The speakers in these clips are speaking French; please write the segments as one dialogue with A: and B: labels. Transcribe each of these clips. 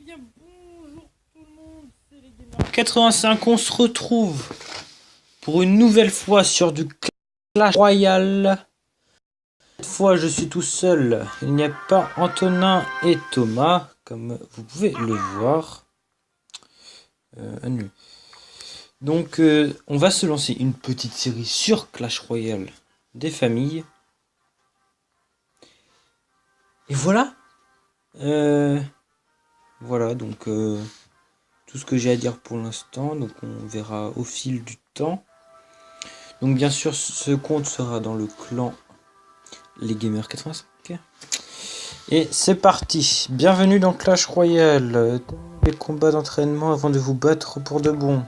A: bien bonjour tout le monde, c'est les gamers 85, on se retrouve pour une nouvelle fois sur du Clash Royale. Cette fois je suis tout seul, il n'y a pas Antonin et Thomas, comme vous pouvez le voir. Annulé. Donc on va se lancer une petite série sur Clash Royale des familles. Et voilà. Voilà, donc tout ce que j'ai à dire pour l'instant. Donc on verra au fil du temps. Donc bien sûr, ce compte sera dans le clan Les Gamers 85. Et c'est parti. Bienvenue dans Clash Royale. Les combats d'entraînement avant de vous battre pour de bon.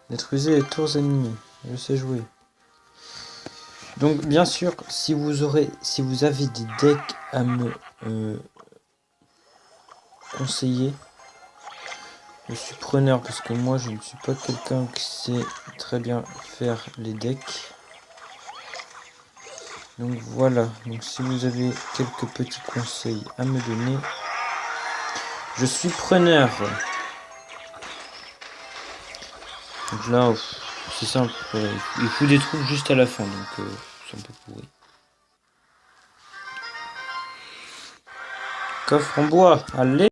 A: Détruisez les tours ennemis. Je sais jouer. Donc bien sûr, si vous avez des decks à me conseiller, je suis preneur parce que moi je ne suis pas quelqu'un qui sait très bien faire les decks. Donc voilà, donc si vous avez quelques petits conseils à me donner, je suis preneur. Donc là, c'est simple, voilà, il faut des trous juste à la fin, donc c'est un peu pourri. Coffre en bois, allez!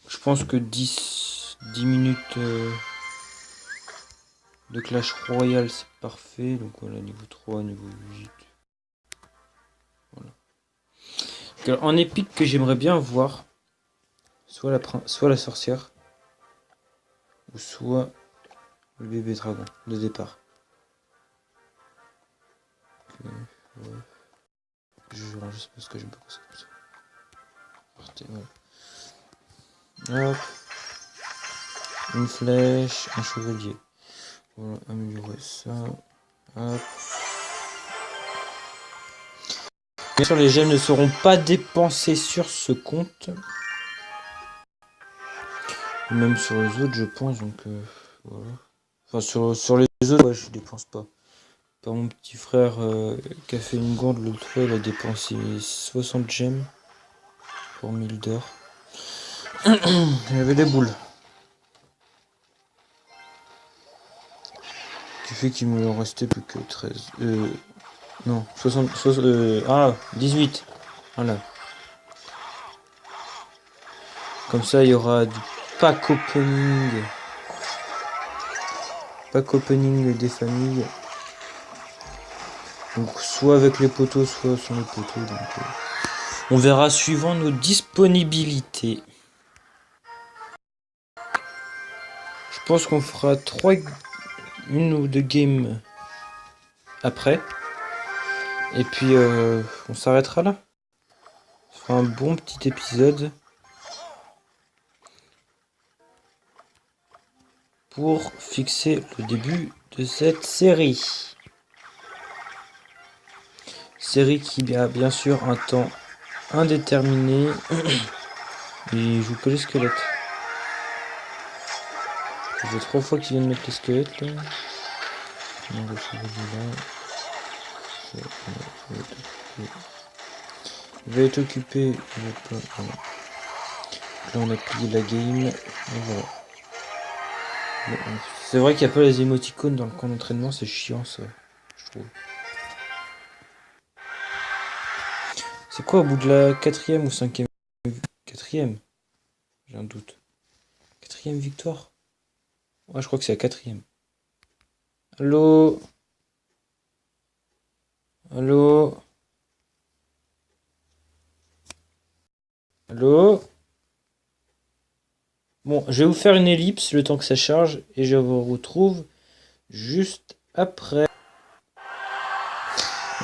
A: Je pense que 10 minutes de Clash Royale, c'est parfait. Donc voilà, niveau 3, niveau 8. Voilà. Alors, en épique que j'aimerais bien voir, soit la sorcière, ou soit le bébé dragon de départ. Okay, ouais. Je range juste parce que j'aime pas ça comme ça. Partez, voilà. Hop. Une flèche, un chevalier. Voilà, améliorer ça. Hop. Bien sûr, les gemmes ne seront pas dépensées sur ce compte. Même sur les autres, je pense. Donc, voilà. Enfin, sur les autres, ouais, je dépense pas. Par mon petit frère qui a fait une gourde l'autre fois, il a dépensé 60 gemmes pour 1000 d'or. Il avait des boules. Ce qui fait qu'il me en restait plus que 13. Non, 60. 18. Voilà. Comme ça, il y aura du pack opening. Pack opening des familles. Donc, soit avec les poteaux, soit sans les poteaux. Donc, on verra suivant nos disponibilités. Je pense qu'on fera une ou deux games après. Et puis, on s'arrêtera là. Ce sera un bon petit épisode. Pour fixer le début de cette série. Série qui a bien sûr un temps indéterminé. Et je joue que les squelettes. Ça fait 3 fois qu'ils viennent mettre les squelettes là. Non, le chevalier là. Il va être occupé. Là on a plié la game. Et voilà. C'est vrai qu'il n'y a pas les émoticônes dans le camp d'entraînement, c'est chiant ça, je trouve. C'est quoi au bout de la 4ème ou 5ème? 4ème? J'ai un doute. 4ème victoire? Ouais, je crois que c'est la 4ème. Allô? Allô? Allô? Bon, je vais vous faire une ellipse le temps que ça charge et je vous retrouve juste après.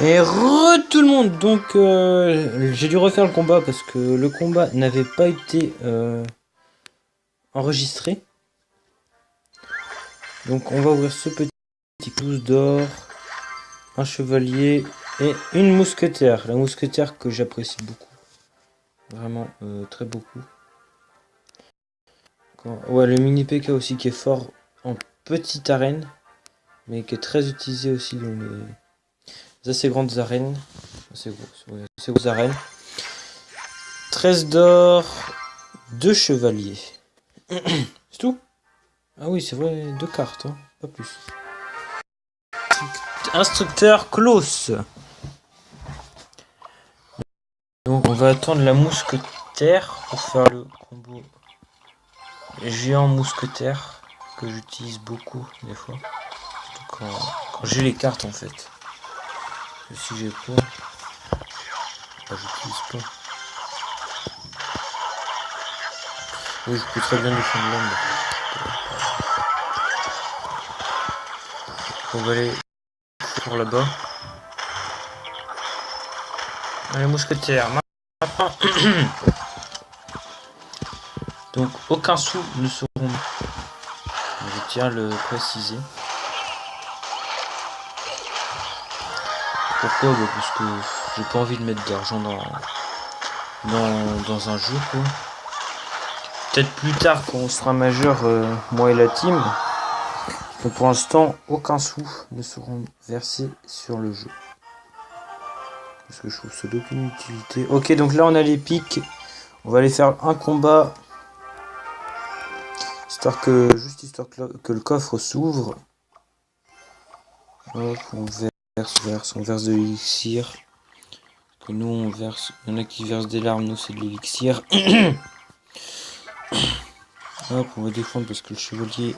A: Et tout le monde. Donc j'ai dû refaire le combat parce que le combat n'avait pas été enregistré. Donc on va ouvrir ce petit 12 d'or, un chevalier et une mousquetaire. La mousquetaire que j'apprécie beaucoup. Vraiment très beaucoup. Ouais, le mini PK aussi qui est fort en petite arène, mais qui est très utilisé aussi dans les assez grandes arènes. Assez gros, ouais, c'est aux arènes. 13 d'or, 2 chevaliers. C'est tout? Ah oui, c'est vrai, 2 cartes, hein, pas plus. Instructeur Klaus. Donc on va attendre la mousquetaire pour faire le combo géant mousquetaire que j'utilise beaucoup des fois. Surtout quand j'ai les cartes en fait. Si j'ai pas, j'utilise pas. Oui, je peux très bien défendre l'homme. On va aller pour là-bas. Allez, mousquetaire. Maintenant. Donc, aucun sou ne seront. Je tiens à le préciser. Pourquoi? Parce que j'ai pas envie de mettre d'argent dans un jeu, quoi. Peut-être plus tard quand on sera majeur, moi et la team. Mais pour l'instant, aucun sou ne seront versés sur le jeu. Parce que je trouve ça d'aucune utilité. Ok, donc là on a les pics. On va aller faire un combat. Histoire que le coffre s'ouvre. Hop, on verse de l'élixir. Que nous on verse. Il y en a qui versent des larmes, nous c'est de l'élixir. Hop, on va défendre parce que le chevalier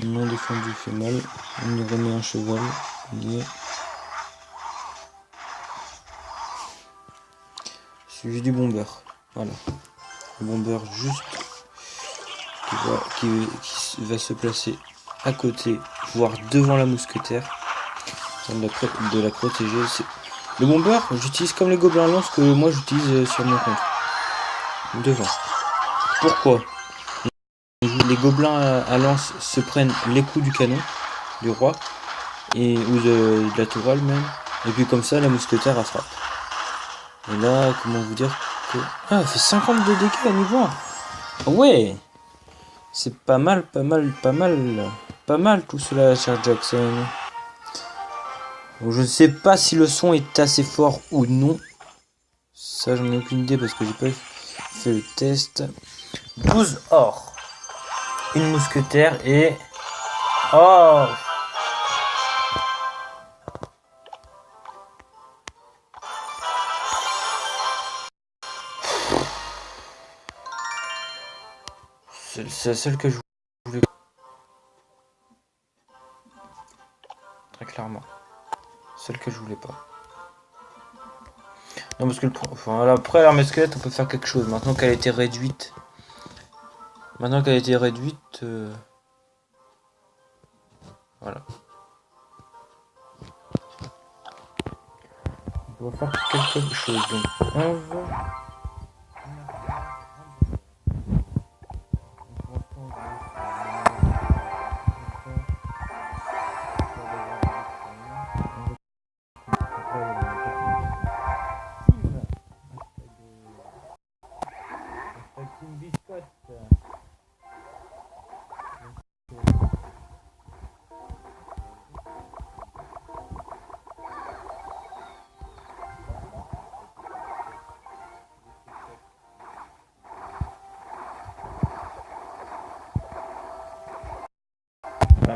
A: non défendu fait mal. On lui remet un cheval. Suivi du bomber. Voilà. Le bomber juste qui va se placer à côté, voire devant la mousquetaire. De la protéger. Le bomber, j'utilise comme les gobelins lance que moi j'utilise sur mon compte. Devant. Pourquoi? Les gobelins à lance se prennent les coups du canon du roi ou de la tourelle même. Et puis comme ça, la mousquetaire frappe. Et là, comment vous dire que... Ah, elle fait 52 dégâts à niveau 1. Ouais. C'est pas mal tout cela, cher Jackson. Bon, je ne sais pas si le son est assez fort ou non. Ça, j'en ai aucune idée parce que j'ai pas fait le test. 12 or. Une mousquetaire et... Oh! C'est la seule que je voulais. Très clairement. Celle que je voulais pas. Non, parce que enfin, après l'arme squelette, on peut faire quelque chose. Maintenant qu'elle a été réduite. Voilà. On va faire quelque chose. Donc 11.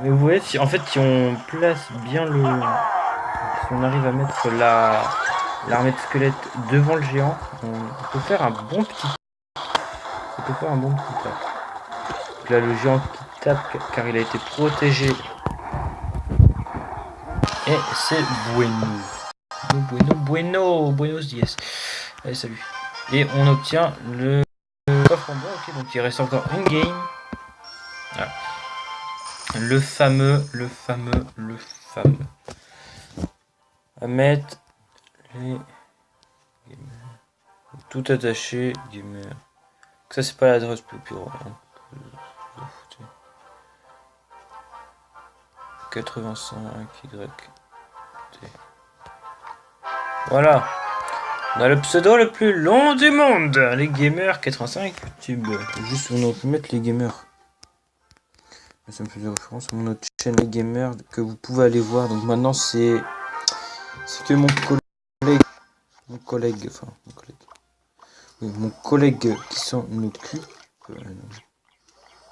A: Mais vous voyez, si on place bien si on arrive à mettre l'armée de squelette devant le géant, on peut faire un bon petit tape. Donc là, le géant qui tape car il a été protégé. Et c'est Buenos dias. Allez, salut. Et on obtient le coffre en bois. Ok, donc il reste encore une game. Voilà. Le fameux. À mettre les gamers. Tout attaché, gamer. Ça, c'est pas l'adresse plus pure. 85 Y. Voilà. On a le pseudo le plus long du monde. Les gamers 85 YouTube. Juste on peut mettre les gamers. Ça me fait des références à mon autre chaîne Les Gamers que vous pouvez aller voir. Donc maintenant c'est C'est que mon collègue, mon collègue qui s'en occupe.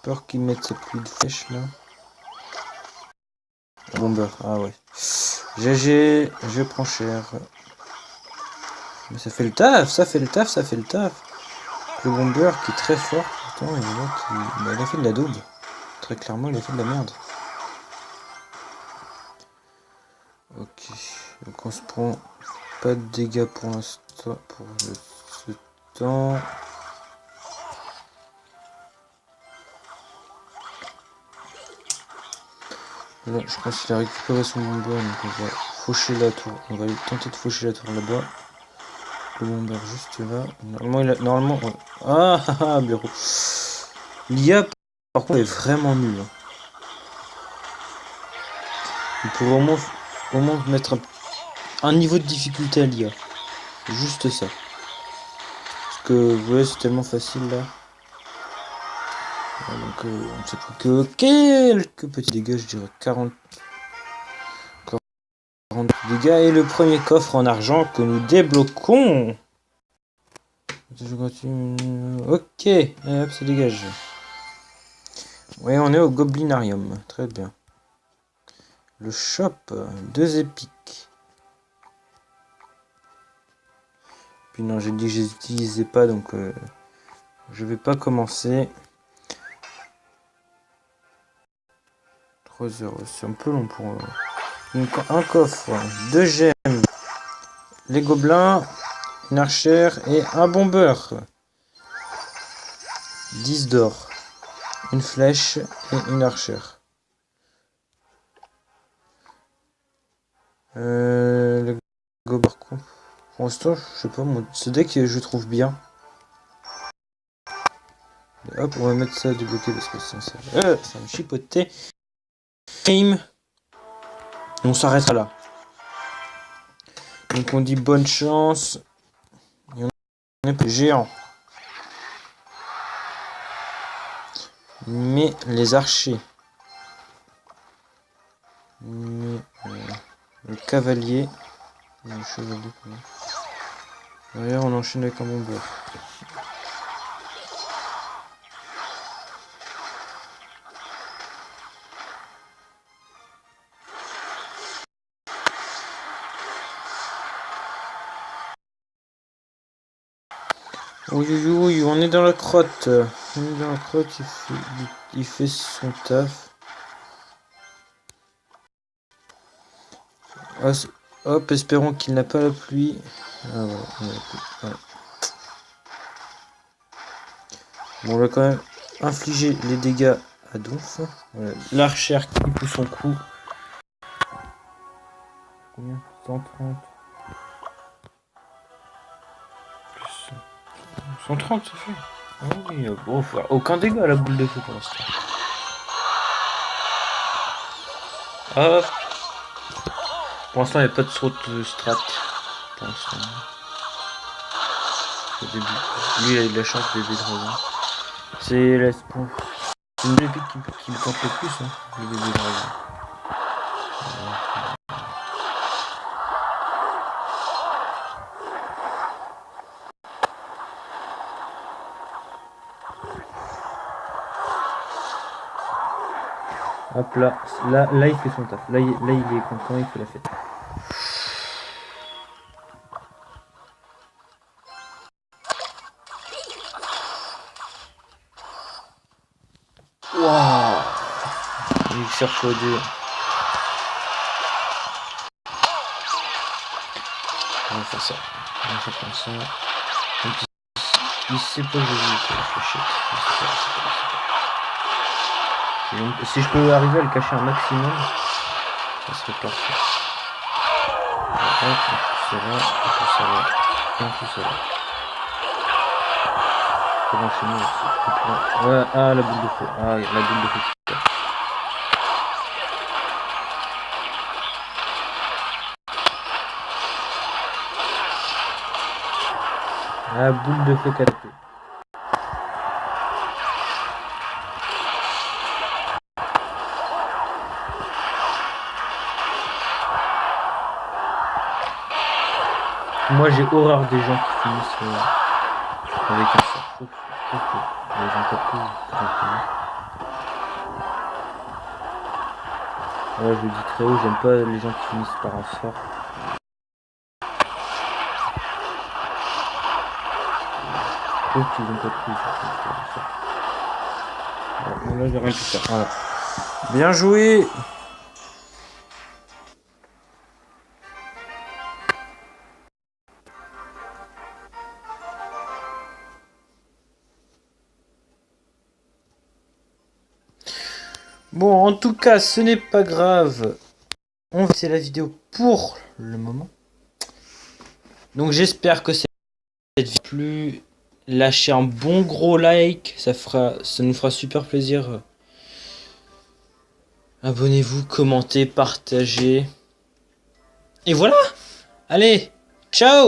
A: Peur qu'il mette sa pluie de flèches là. Bomber, ah ouais. GG, je prends cher. Mais ça fait le taf, ça fait le taf. Le bomber qui est très fort, pourtant il a fait de la daube. Très clairement, il a fait de la merde. Ok, donc on se prend pas de dégâts pour l'instant, ce temps. Là, je pense qu'il a récupéré son bomber, donc on va faucher la tour. On va tenter de faucher la tour là-bas. Le bomber juste là. Normalement. Ah, blaireau. L'IA, par contre, est vraiment nul. Il pourrait au moins mettre un niveau de difficulté à l'IA. Juste ça. Parce que, vous voyez, c'est tellement facile là. Donc, on ne sait plus que quelques petits dégâts, je dirais 40 dégâts. Et le premier coffre en argent que nous débloquons. Ok, hop, ça dégage. Ouais, on est au Goblinarium. Très bien. Le shop, 2 épiques. Puis non, j'ai dit que je les utilisais pas, donc je vais pas commencer. 3 euros, c'est un peu long pour un coffre, 2 gemmes, les gobelins, une archère et un bomber. 10 d'or, une flèche et une archère. Le gobelin, pour l'instant, je sais pas, ce deck je trouve bien. Et hop, on va mettre ça à débloquer parce que ça me chipoter. Game. On s'arrêtera là. Donc on dit bonne chance. Et on est géant. Mais les archers. Mais le cavalier. Le chevalier. Derrière on enchaîne avec un bomber. Oui, on est dans la crotte. On est dans la crotte, il fait son taf. Hop, espérons qu'il n'a pas la pluie. Ah ouais, il a la pluie. Ouais. Bon, on va quand même infliger les dégâts à Donf. Voilà. L'archère qui pousse son coup. Combien 130. 130 ça fait. Ah oui, bon, aucun dégât à la boule de feu pour l'instant. Hop. Pour l'instant, il n'y a pas de saut de strat. Pour l'instant. Au début. Lui, il a eu de la chance, bébé dragon. C'est une des épiques qui me tente le plus, hein, le bébé dragon. Hop là, là il fait son taf. Là il est content, il fait la fête. Waouh, il cherche au dé. On va faire ça. On va faire comme ça. Donc, il sait pas que je vais fléchir. Si je peux arriver à le cacher un maximum, ça serait parfait. En plus ça va, en plus ça va. Pour enchaîner aussi. Ouais, ah la boule de feu. Ah la boule de feu. La boule de feu captée. Moi j'ai horreur des gens qui finissent avec un sort. Ok. Les gens pas cool, ouais, je le dis très haut, j'aime pas les gens qui finissent par un sort. Ok, ils ont pas cool. Voilà, là j'ai rien pu faire. Voilà. Bien joué. Bon, en tout cas, ce n'est pas grave. On va laisser la vidéo pour le moment. Donc j'espère que cette vidéo vous a plu. Lâchez un bon gros like, ça nous fera super plaisir. Abonnez-vous, commentez, partagez. Et voilà. Allez, ciao.